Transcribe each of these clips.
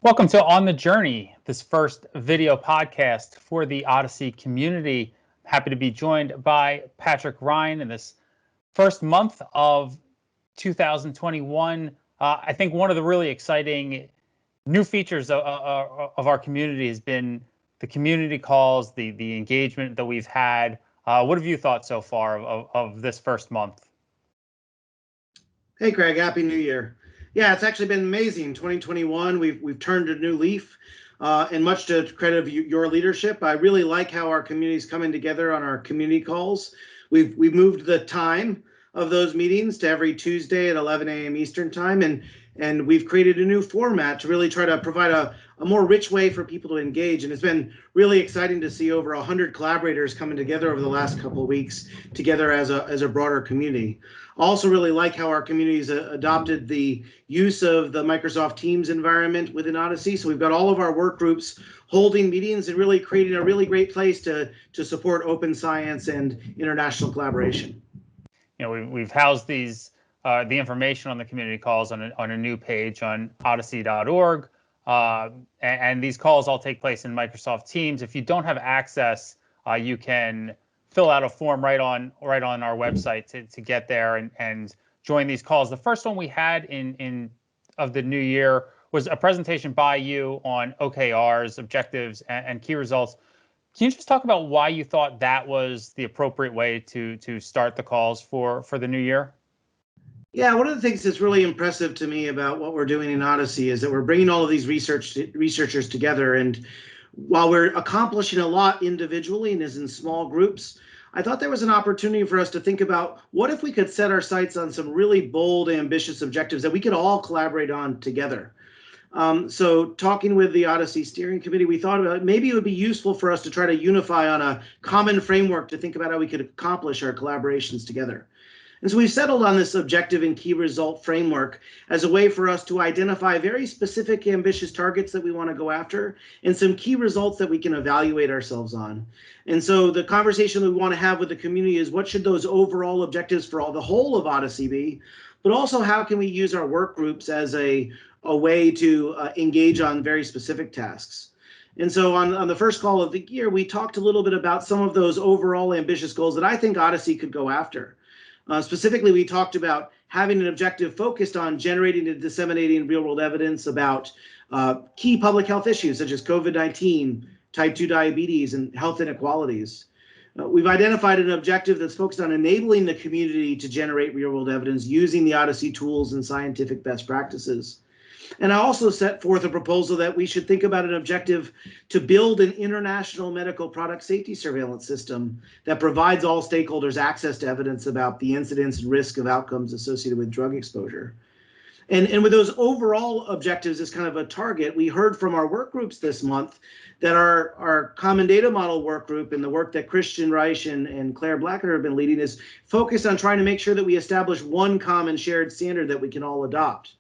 Welcome to On the Journey, this first video podcast for the OHDSI community. Happy to be joined by Patrick Ryan in this first month of 2021. I think one of the really exciting new features of our community has been the community calls, the engagement that we've had. What have you thought so far of this first month? Hey, Craig, Happy New Year. Yeah, it's actually been amazing. 2021, we've turned a new leaf, and much to credit of your leadership. I really like how our community is coming together on our community calls. We've moved the time of those meetings to every Tuesday at 11 a.m. Eastern time, and we've created a new format to really try to provide a more rich way for people to engage. And it's been really exciting to see over 100 collaborators coming together over the last couple of weeks together as a broader community. Also really like how our communities adopted the use of the Microsoft Teams environment within OHDSI. So we've got all of our work groups holding meetings and really creating a really great place to support open science and international collaboration. You know, we've housed these the information on the community calls on a new page on ohdsi.org, and these calls all take place in Microsoft Teams. If you don't have access, you can fill out a form right on our website to get there and join these calls. The first one we had in of the new year was a presentation by you on OKRs, objectives, and key results. Can you just talk about why you thought that was the appropriate way to start the calls for the new year? Yeah, one of the things that's really impressive to me about what we're doing in OHDSI is that we're bringing all of these researchers together. And while we're accomplishing a lot individually and as in small groups, I thought there was an opportunity for us to think about what if we could set our sights on some really bold, ambitious objectives that we could all collaborate on together. So talking with the OHDSI steering committee, we thought about maybe it would be useful for us to try to unify on a common framework to think about how we could accomplish our collaborations together. And so we've settled on this objective and key result framework as a way for us to identify very specific, ambitious targets that we want to go after and some key results that we can evaluate ourselves on. And so the conversation that we want to have with the community is what should those overall objectives for the whole of OHDSI be, but also how can we use our work groups as a way to engage on very specific tasks. And so on the first call of the year, we talked a little bit about some of those overall ambitious goals that I think OHDSI could go after. Specifically, we talked about having an objective focused on generating and disseminating real-world evidence about key public health issues such as COVID-19, type 2 diabetes, and health inequalities. We've identified an objective that's focused on enabling the community to generate real-world evidence using the OHDSI tools and scientific best practices. And I also set forth a proposal that we should think about an objective to build an international medical product safety surveillance system that provides all stakeholders access to evidence about the incidence and risk of outcomes associated with drug exposure. And with those overall objectives as kind of a target, we heard from our work groups this month that our common data model work group and the work that Christian Reich and Claire Blackadder have been leading is focused on trying to make sure that we establish one common shared standard that we can all adopt.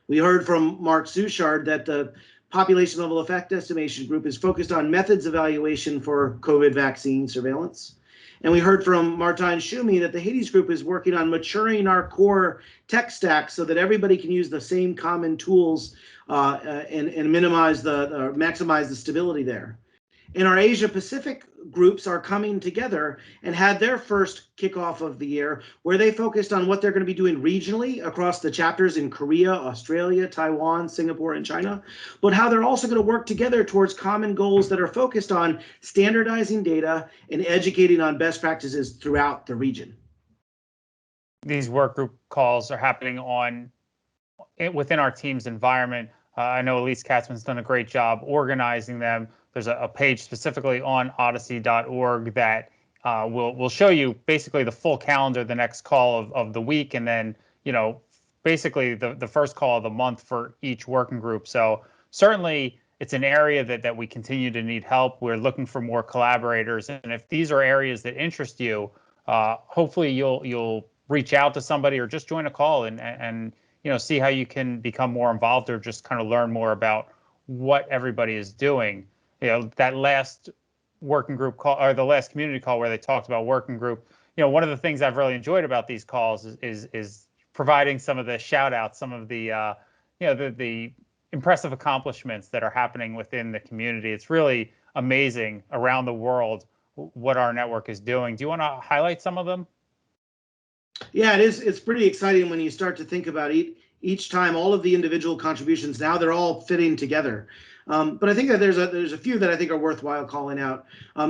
We heard from Mark Suchard that the population level effect estimation group is focused on methods evaluation for COVID vaccine surveillance. And we heard from Martin Schumi that the Hades group is working on maturing our core tech stack so that everybody can use the same common tools and maximize the stability there. And our Asia Pacific groups are coming together and had their first kickoff of the year where they focused on what they're going to be doing regionally across the chapters in Korea, Australia, Taiwan, Singapore, and China, but how they're also going to work together towards common goals that are focused on standardizing data and educating on best practices throughout the region. These work group calls are happening within our team's environment. I know Elise Katzman's done a great job organizing them. There's a page specifically on ohdsi.org that will show you basically the full calendar, the next call of the week, and then, you know, basically the first call of the month for each working group. So certainly it's an area that we continue to need help. We're looking for more collaborators. And if these are areas that interest you, hopefully you'll reach out to somebody or just join a call and you know, see how you can become more involved or just kind of learn more about what everybody is doing. You know, that last working group call or the last community call where they talked about working group, you know, one of the things I've really enjoyed about these calls is providing some of the shout outs, some of the, you know, the impressive accomplishments that are happening within the community. It's really amazing around the world what our network is doing. Do you want to highlight some of them? Yeah, it is. It's pretty exciting when you start to think about each time all of the individual contributions. Now they're all fitting together. But I think that there's a few that I think are worthwhile calling out.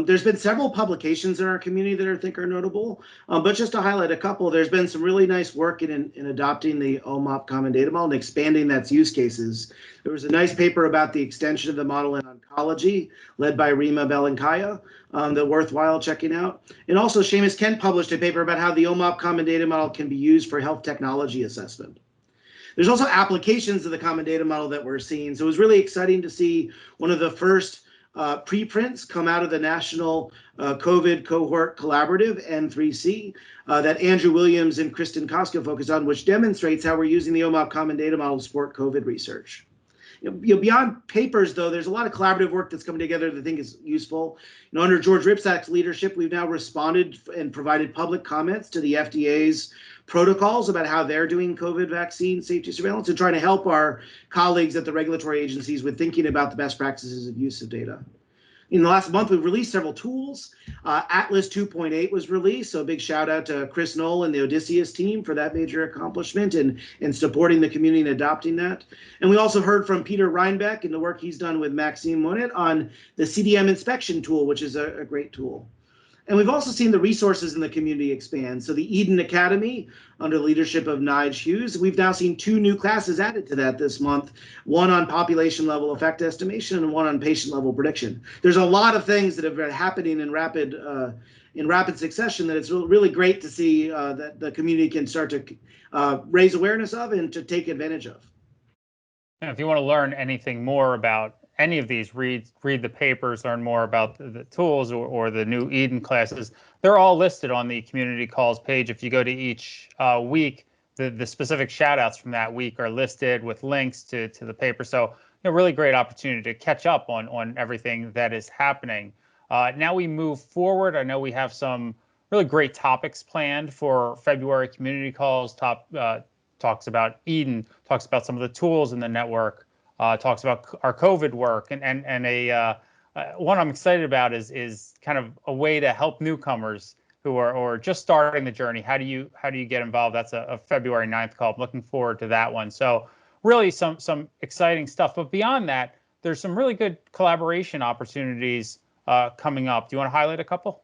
There's been several publications in our community that I think are notable. But just to highlight a couple, there's been some really nice work in adopting the OMOP Common Data Model and expanding that's use cases. There was a nice paper about the extension of the model in oncology, led by Rima Belankaya, that worthwhile checking out. And also, Seamus Kent published a paper about how the OMOP Common Data Model can be used for health technology assessment. There's also applications of the Common Data Model that we're seeing. So it was really exciting to see one of the first preprints come out of the National COVID Cohort Collaborative, N3C, that Andrew Williams and Kristen Koska focused on, which demonstrates how we're using the OMOP Common Data Model to support COVID research. Beyond papers, though, there's a lot of collaborative work that's coming together that I think is useful. Under George Ripsack's leadership, we've now responded and provided public comments to the FDA's protocols about how they're doing COVID vaccine safety surveillance and trying to help our colleagues at the regulatory agencies with thinking about the best practices of use of data. In the last month, we've released several tools. Atlas 2.8 was released, so a big shout out to Chris Knoll and the Odysseus team for that major accomplishment and supporting the community and adopting that. And we also heard from Peter Reinbeck and the work he's done with Maxime Monet on the CDM inspection tool, which is a great tool. And we've also seen the resources in the community expand. So the Eden Academy, under the leadership of Nige Hughes, we've now seen 2 new classes added to that this month, one on population level effect estimation and one on patient level prediction. There's a lot of things that have been happening in rapid succession that it's really great to see that the community can start to raise awareness of and to take advantage of. And if you want to learn anything more about any of these, read the papers, learn more about the tools or the new Eden classes. They're all listed on the community calls page. If you go to each week, the specific shout outs from that week are listed with links to the paper. So really great opportunity to catch up on everything that is happening. Now we move forward. I know we have some really great topics planned for February community calls. Talks about Eden, talks about some of the tools in the network, talks about our COVID work, and a one I'm excited about is kind of a way to help newcomers who are just starting the journey. How do you get involved? That's a February 9th call. I'm looking forward to that one. So really some exciting stuff. But beyond that, there's some really good collaboration opportunities coming up. Do you want to highlight a couple?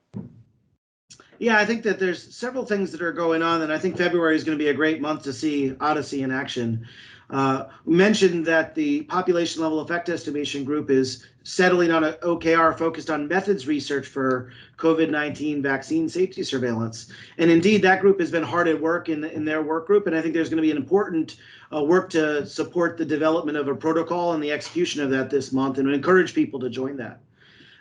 Yeah, I think that there's several things that are going on, and I think February is going to be a great month to see OHDSI in action. We mentioned that the population level effect estimation group is settling on an OKR focused on methods research for COVID-19 vaccine safety surveillance. And indeed, that group has been hard at work in their work group, and I think there's going to be an important work to support the development of a protocol and the execution of that this month, and encourage people to join that.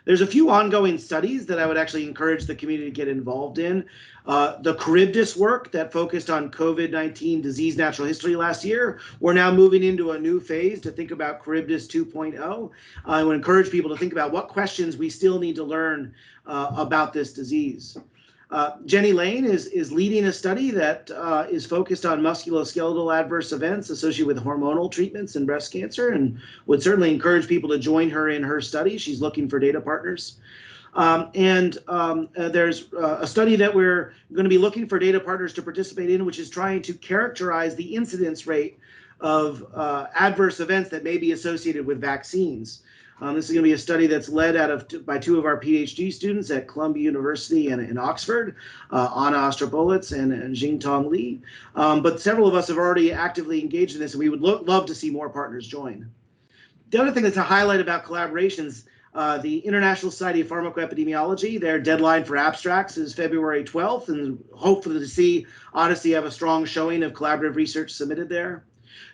There's a few ongoing studies that I would actually encourage the community to get involved in. The Charybdis work that focused on COVID-19 disease natural history last year, we're now moving into a new phase to think about Charybdis 2.0. I would encourage people to think about what questions we still need to learn about this disease. Jenny Lane is leading a study that is focused on musculoskeletal adverse events associated with hormonal treatments in breast cancer, and would certainly encourage people to join her in her study. She's looking for data partners. There's a study that we're going to be looking for data partners to participate in, which is trying to characterize the incidence rate of adverse events that may be associated with vaccines. This is going to be a study that's led by 2 of our PhD students at Columbia University and in Oxford, Anna Ostropovitz and Jingtong Li. But several of us have already actively engaged in this, and we would love to see more partners join. The other thing that's a highlight about collaborations, the International Society of Pharmacoepidemiology, their deadline for abstracts is February 12th, and hopefully to see OHDSI have a strong showing of collaborative research submitted there.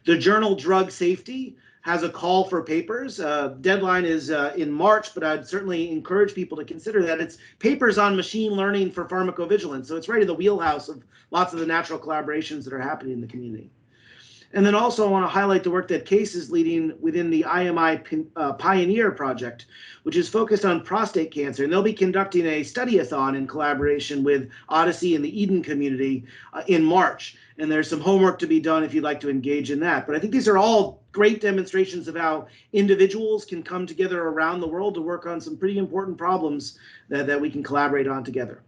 The journal Drug Safety has a call for papers. Deadline is in March, but I'd certainly encourage people to consider that. It's papers on machine learning for pharmacovigilance. So it's right in the wheelhouse of lots of the natural collaborations that are happening in the community. And then also I want to highlight the work that Case is leading within the IMI Pioneer project, which is focused on prostate cancer. And they'll be conducting a study-a-thon in collaboration with OHDSI and the Eden community in March. And there's some homework to be done if you'd like to engage in that. But I think these are all great demonstrations of how individuals can come together around the world to work on some pretty important problems that we can collaborate on together.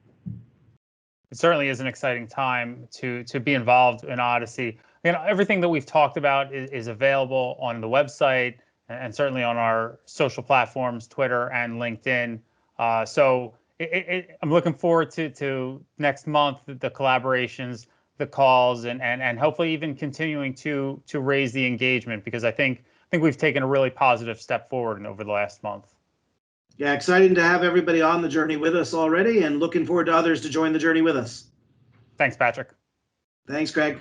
It certainly is an exciting time to be involved in OHDSI. Everything that we've talked about is available on the website and certainly on our social platforms, Twitter and LinkedIn. So I'm looking forward to next month, the collaborations, the calls, and hopefully even continuing to raise the engagement, because I think we've taken a really positive step forward over the last month. Yeah, exciting to have everybody on the journey with us already, and looking forward to others to join the journey with us. Thanks, Patrick. Thanks, Craig.